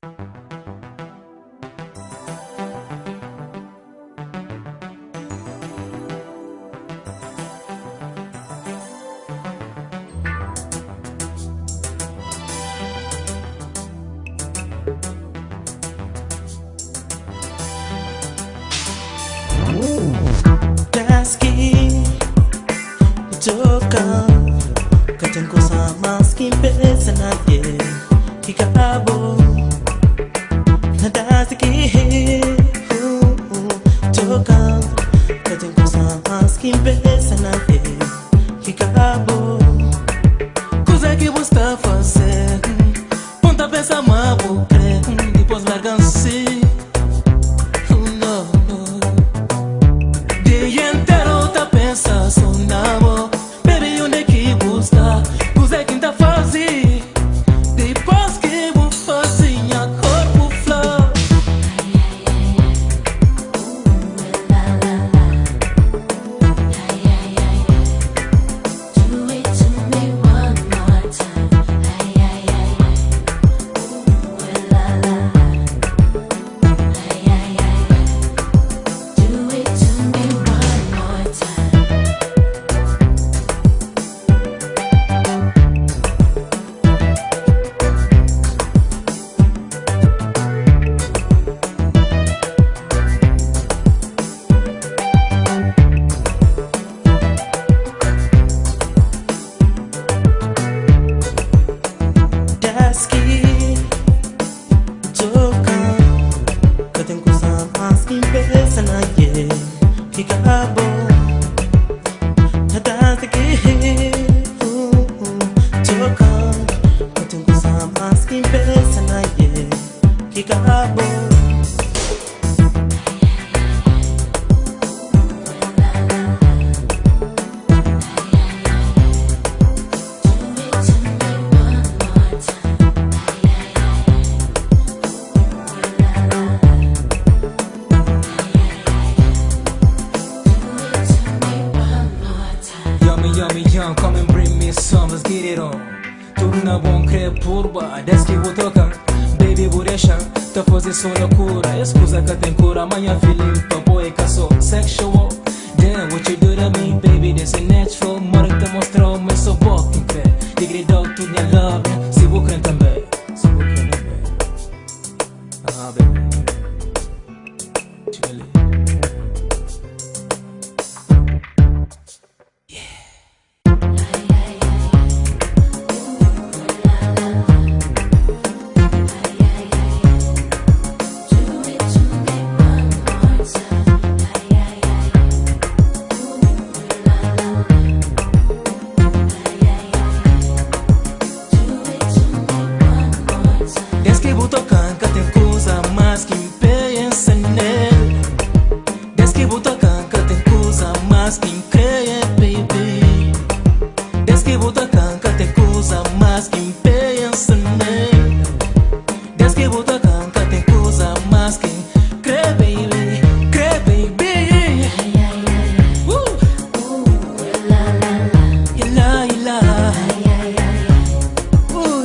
Daski toka katengo sama skin pesa na ye kikabo na daski toka katengo sama skin pesa na ye kikabo coisa que busca fazer ponta pensa mal depois larga-se. Sonavo, baby, onde é que busca? Você quem tá fazendo? Depois que vou fazer a corpo flor. Do it to me one more time. Do it to me one more time. Daski toka katengo sama skin pesa na ye kikabo na daski toka katengo sama skin pesa na ye kikabo. Yummy, young, come and bring me some, let's get it on. Tudo na bom crepe purba, desce que vou tocar. Baby, vou deixar, tá fazendo só loucura. Escusa que tem cura, amanhã feeling, tua boy caçou sexual. Damn, what you do to me, baby, this is natural. Mora que te mostrou, mas sou bom, quem crê. Degradou tudo minha love, se vou crer também. Se vou crer também. Ah, baby. Chega ali. Desde que vou tocando, que tem coisa mais que pensa nele. Desde que vou tocando, que tem coisa mais que creia, baby. Desde que vou tocando, que tem coisa mais que pensa nele. Desde que vou tocando, que tem coisa mais que crê, baby. Crê, baby. Ila, ila. Oh,